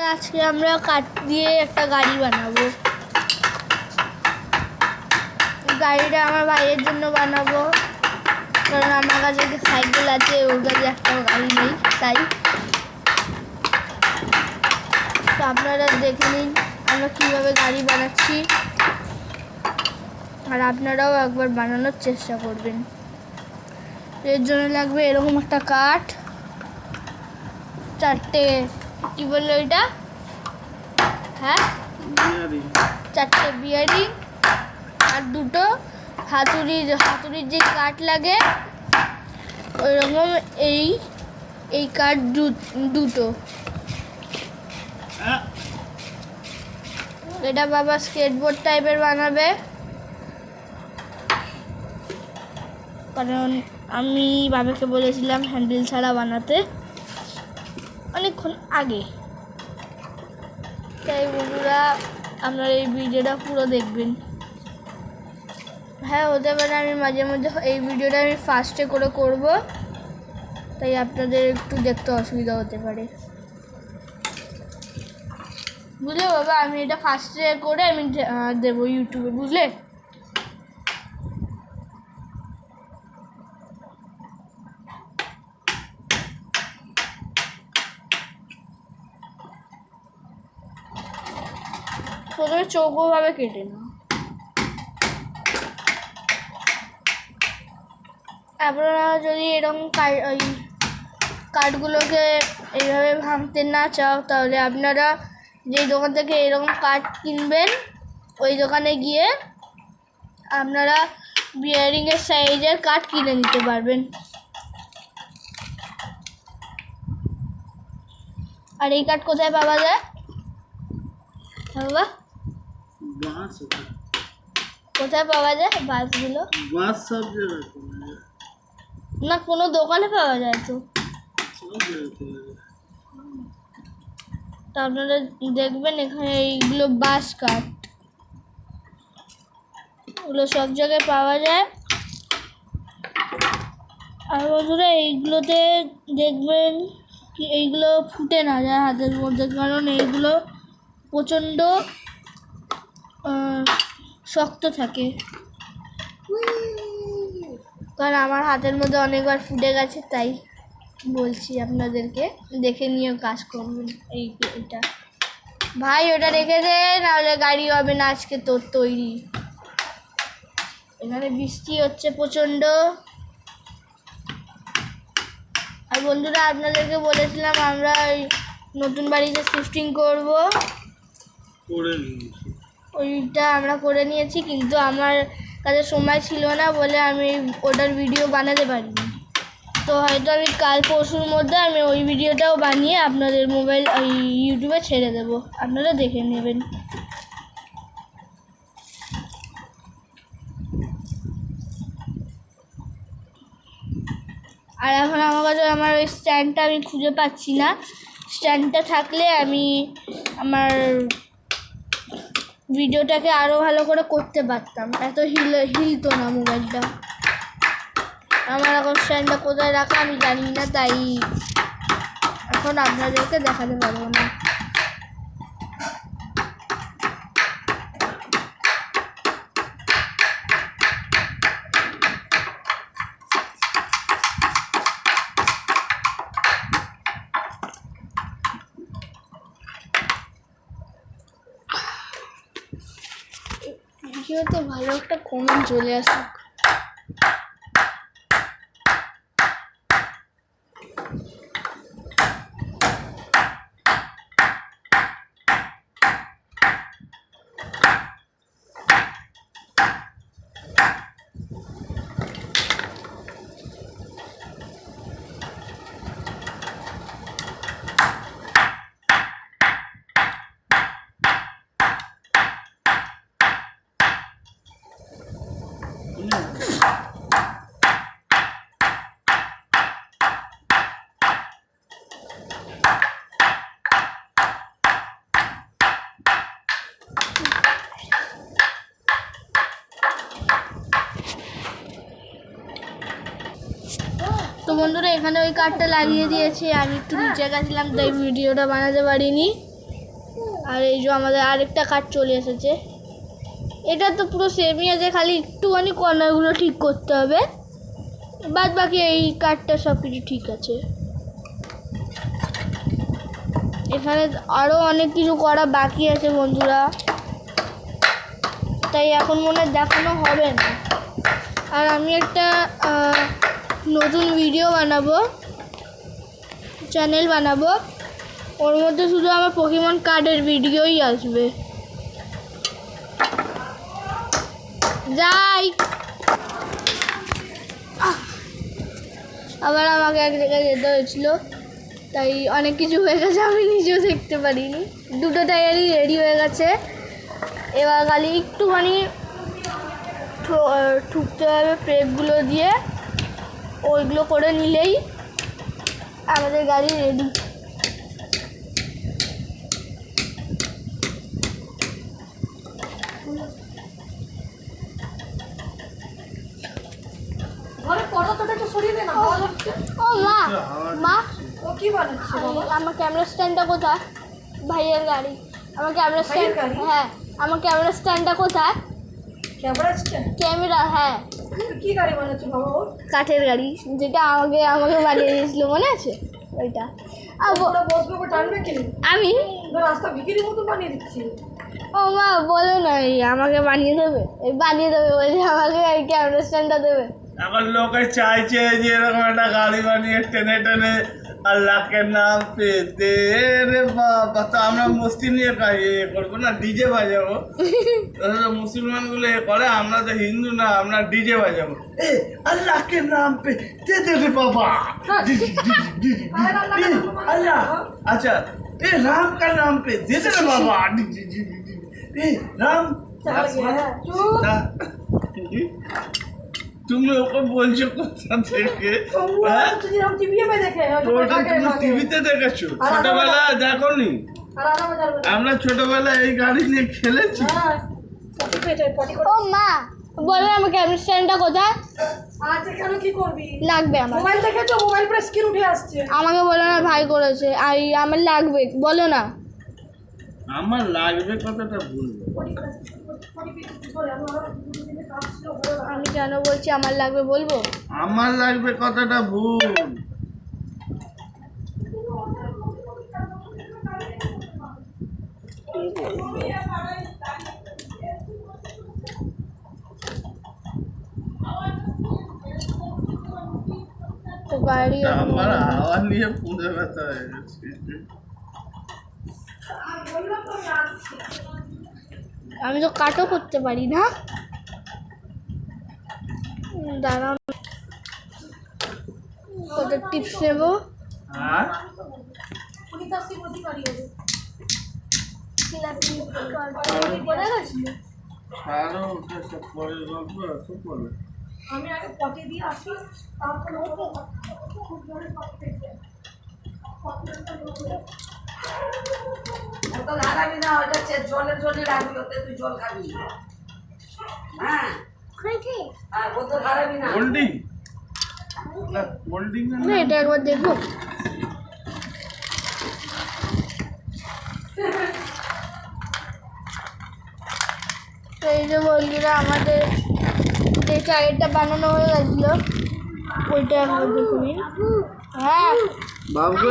আজকে আমরা কাঠ দিয়ে একটা গাড়ি বানাবো। গাড়িটা আমার ভাইয়ের জন্য বানাবো, কারণ আমার কাছে একটা সাইকেল আছে, ওর কাছে একটা গাড়ি নেই, তাই। তো আপনারা দেখে নিন আমরা কীভাবে গাড়ি বানাচ্ছি, আর আপনারাও একবার বানানোর চেষ্টা করবেন। এর জন্য লাগবে এরকম একটা কাঠ, চারটে কি বললো ওইটা, হ্যাঁ, চারটে বিয়ারিং আর দুটো হাতুড়ির যে কাঠ লাগে ওইরকম এই কাঠ দুটো। এটা বাবা স্কেটবোর্ড টাইপের বানাবে, কারণ আমি বাবাকে বলেছিলাম হ্যান্ডেল ছাড়া বানাতে অনেকক্ষণ আগে। তাই বন্ধুরা আপনারা এই ভিডিওটা পুরো দেখবেন। হ্যাঁ, হতে পারে আমি মাঝে মধ্যে এই ভিডিওটা আমি ফার্স্টে করে করব, তাই আপনাদের একটু দেখতে অসুবিধা হতে পারে, বুঝলে বাবা। আমি এটা ফার্স্টে করে আমি দেবো ইউটিউবে, বুঝলে। প্রথমে চৌকোভাবে কেটে নাও, আপনারা যদি এরকম ওই কাঠগুলোকে এইভাবে ভাঙতে না চাও, তাহলে আপনারা যেই দোকান থেকে এরকম কাঠ কিনবেন ওই দোকানে গিয়ে আপনারা বিয়ারিংয়ের সাইজের কাঠ কিনে নিতে পারবেন। আর এই কাঠ কোথায় পাওয়া যায় বাবা? কোথায় পাওয়া যায় বাঁশগুলো? না, কোনো দোকানে পাওয়া যায় তো। আপনারা দেখবেন এখানে এইগুলো বাঁশ কাঠ, ওগুলো সব জায়গায় পাওয়া যায়। আর বন্ধুরা এইগুলোতে দেখবেন কি এইগুলো ফুটে না যায় হাতের মধ্যে, কারণ এইগুলো প্রচণ্ড শক্ত থাকে। কারণ আমার হাতের মধ্যে অনেকবার ফুটে গেছে, তাই বলছি আপনাদেরকে, দেখে নিয়ে কাজ করবেন। এইটা ভাই ওটা রেখে দে, নাহলে গাড়ি হবে না আজকে তোর তৈরি। এখানে বৃষ্টি হচ্ছে প্রচণ্ড। আর বন্ধুরা আপনাদেরকে বলেছিলাম আমরা ওই নতুন বাড়িতে শিফটিং করব, ওইটা আমরা করে নিয়েছি, কিন্তু আমার কাছে সময় ছিল না বলে আমি ওটার ভিডিও বানাতে পারিনি। তো হয়তো আমি কাল পরশুর মধ্যে আমি ওই ভিডিওটাও বানিয়ে আপনাদের মোবাইল ওই ইউটিউবে ছেড়ে দেবো, আপনারা দেখে নেবেন। আর এখন আমার কাছে আমার ওই স্ট্যান্ডটা আমি খুঁজে পাচ্ছি না, স্ট্যান্ডটা থাকলে আমি আমার ভিডিওটাকে আরও ভালো করে করতে পারতাম, এত হিলতো না মোবাইলটা। আমার এখন স্ট্যান্ডটা কোথায় রাখা আমি জানি না, তাই এখন আপনাদেরকে দেখাতে পারবো না। ভিডিওতে ভালো একটা কমেন্ট চলে আসুক। তো বন্ধুরা এখানে ওই কাঠটা লাগিয়ে দিয়েছি, আমি একটু নিচে গেছিলাম তাই ভিডিওটা বানাতে পারিনি। আর এই যে আমাদের আরেকটা কাঠ চলে এসেছে। এটা তো পুরো সেমই আছে, খালি একটুখানি কর্নারগুলো ঠিক করতে হবে, বাদ বাকি এই কাঠটা সব কিছু ঠিক আছে। এখানে আরও অনেক কিছু করা বাকি আছে বন্ধুরা, তাই এখন মনে হয় দেখানো হবে না। আর আমি একটা নতুন ভিডিও বানাবো, চ্যানেল বানাবো, ওর মধ্যে শুধু আমার পোকেমন কার্ডের ভিডিওই আসবে। যাই, আবার আমাকে এক জায়গায় যেতে হয়েছিল, তাই অনেক কিছু হয়ে গেছে, আমি নিজেও দেখতে পারিনি। দুটো টায়ারই রেডি হয়ে গেছে, এবার খালি একটুখানি ঠুকতে হবে ব্রেকগুলো দিয়ে, ওইগুলো করে নিলেই আমাদের গাড়ি রেডি। ও মা, মা ও কি বানাচ্ছে বাবা? আমার ক্যামেরা স্ট্যান্ডটা কোথায়? ভাইয়ের গাড়ি, আমার ক্যামেরা স্ট্যান্ড। হ্যাঁ, আমার ক্যামেরা স্ট্যান্ডটা কোথায়? ক্যামেরা, হ্যাঁ। কি গাড়ি বানাচ্ছে বাবা ও? কাঠের গাড়ি, যেটা আমাকে বানিয়ে দিয়েছিল, মনে আছে ওইটা? বসবে ও টানবে কি? আমি রাস্তা ভিখিরির মতো বানিয়ে দিচ্ছি। ও মা বলো না, আমাকে বানিয়ে দেবে, বানিয়ে দেবে বলছে, আমাকে এই ক্যামেরা স্ট্যান্ডটা দেবে। এখন লোকে চাইছে যে এরকম একটা গাড়ি বানিয়ে টেনে টেনে আল্লাহকে নাম পেতে রে বাবা। তো আমরা মস্তি নিয়ে করবো না, ডিজে বাজাবো। মুসলমান গুলো করে, আমরা তো হিন্দু না, আমরা ডিজে বাজাবো। এ আল্লাহকে নাম পেতে রে বাবা, আল্লাহ। আচ্ছা, এ রাম কা নাম পে দে রে বাবা, এ রাম। তুমি ওকে বলছো কোথা থেকে? টিভিতে দেখেছো? ছোটবেলায় দেখো নি? আমরা ছোটবেলায় এই গাড়ি নিয়ে খেলেছি। ও মা বলো আমার ক্যামেরা স্ট্যান্ডটা কোথায়? আচ্ছা কেন কি করবি? লাগবে আমার। মোবাইল দেখেছো? মোবাইল পরে স্ক্রিন উঠে আসছে। আমাকে বলো না, ভাই করেছে, আমার লাগবে, বলো না। আমার লাগবে কথাটা বলবো। আমি কেন বলছি আমার লাগবে বলবো? আমার লাগবে কথাটা ভুল। তো গাড়ি আমার হাওয়া নিয়ে পুঁজে ব্যথা হয়ে গেছে। আমি তো কাটও করতে পারি না। দাঁড়াও, কত টিপস নেব। হ্যাঁ, আরো ওটা সব পরের গল্প আছে পরে। আমি আগে পটি দিয়ে আসি, তারপরে লাগাবি না, ওটা জলের জন্য রাখবি, ওতে তুই জল খাবি। হ্যাঁ, আর বোতল হারাবি না। হোল্ডিং না, হোল্ডিং না, এটা একবার দেখবো। তো এই যে বন্ধুরা, আমাদের যে টায়ারটা বানানো হয়ে গেছিলো, ওইটা একবার দেখুন। হ্যাঁ, বাবুকে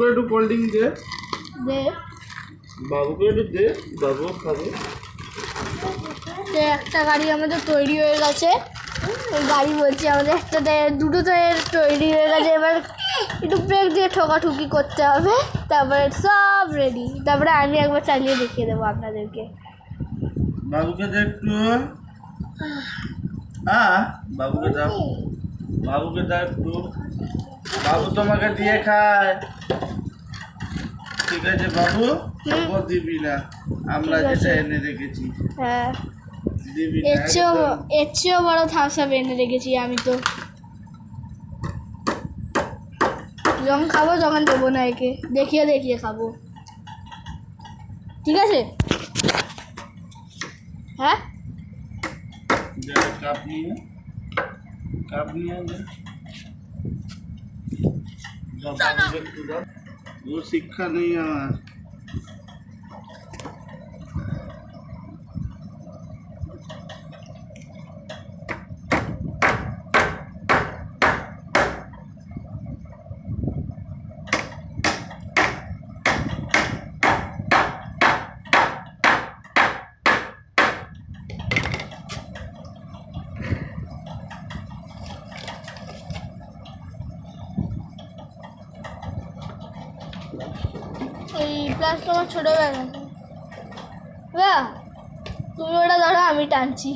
একটু কোল্ড ড্রিঙ্ক দে, দে। বাবুকে একটু দে, বাবু খাবে। তো একটা গাড়ি আমাদের তৈরি হয়ে গেছে। ওই গাড়ি বলছি, আমাদের একটা টায়ার, দুটো টায়ার তৈরি হয়ে গেছে। এবার একটু ব্রেক দিয়ে ঠোকাঠুকি করতে হবে, তারপরে সব রেডি। তারপরে আমি একবার চালিয়ে দেখিয়ে দেবো আপনাদেরকে। বাবুকে দে একটু। হ্যাঁ, বাবুকে দাও, বাবুকে দাও একটু। বাবু তোমাকে দিয়ে খায়, ঠিক আছে বাবু? ও দিবি না, আমরা ঠিক আছে। যেটা এনে রেখেছি হ্যাঁ, দিবি না। এর চেয়েও বড় থামস আপ এনে রেখেছি আমি তো। যখন খাবো তখন দেবো না, একে দেখিয়ে দেখিয়ে খাবো, ঠিক আছে? হ্যাঁ, কাপ নিয়ে ও শিক্ষা নেই আমার। প্লাস তোমার ছোটো ব্যাগ আছে বাহ, তুমি ওটা ধরো, আমি টানছি।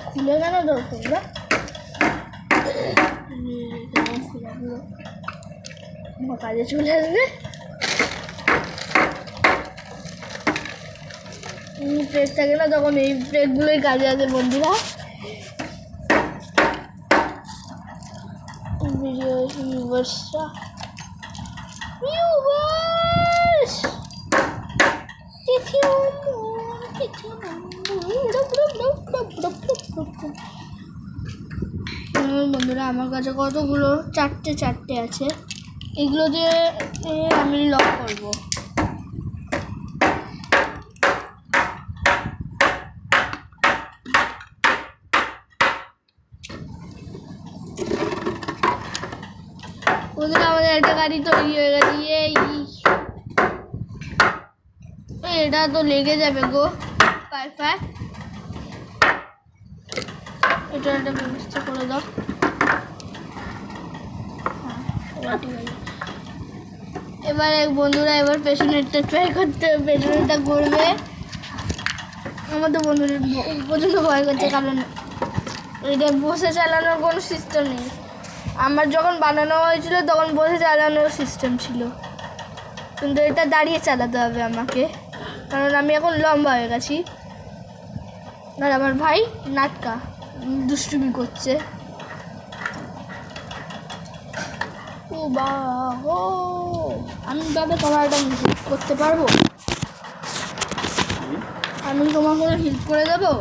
খুলে কেন ধরো তোমরা? আমার কাজে চলে আসবে। ব্রেক থাকে না তখন এই ব্রেকগুলোই কাজে আসে বন্ধুরা। ভিডিও ভিউয়ার্সরা বন্ধুরা আমার কাছে কতগুলো চারটে আছে, এগুলো দিয়ে আমি লক করবো। বন্ধুরা আমাদের একটা গাড়ি তৈরি হয়ে গেছে। এটা তো লেগে যাবে গো পায়ে পায়ে, এটা একটা ব্যবস্থা করে দাও। এবারে বন্ধুরা এবার পেছনেরটা ট্রাই করতে হবে, পেছনেরটা ঘুরবে। আমার তো বন্ধুদের পর্যন্ত ভয় করছে, কারণ এটা বসে চালানোর কোনো সিস্টেম নেই। আমার যখন বানানো হয়েছিল তখন বসে চালানোর সিস্টেম ছিল, কিন্তু এটা দাঁড়িয়ে চালাতে হবে আমাকে, কারণ আমি এখন লম্বা হয়ে গেছি। আর আমার ভাই নাটকা দুষ্টুমি করছে। ও বাবা, আমি বাবা তোমার একটা হেল্প করতে পারবো? আমি তোমার কোনো হেল্প করে দেবো?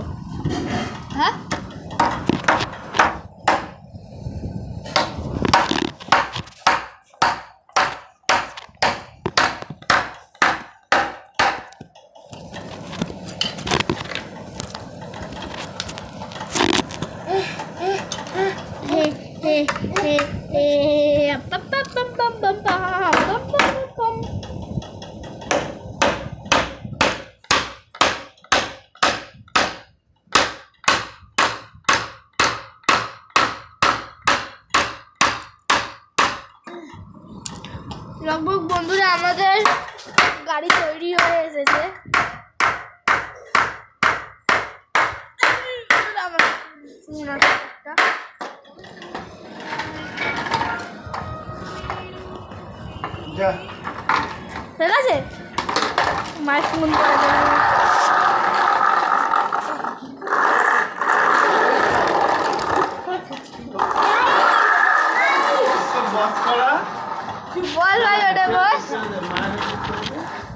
হ্যাঁ, লগভগ বন্ধুরা আমাদের গাড়ি তৈরি হয়ে এসেছে। ঠিক আছে, মায়ের ফোন করে দেবে। বল ভাই ওটা বস।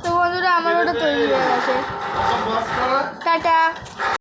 তো বন্ধুরা আমার ওটা তৈরি হয়ে গেছে। টাটা।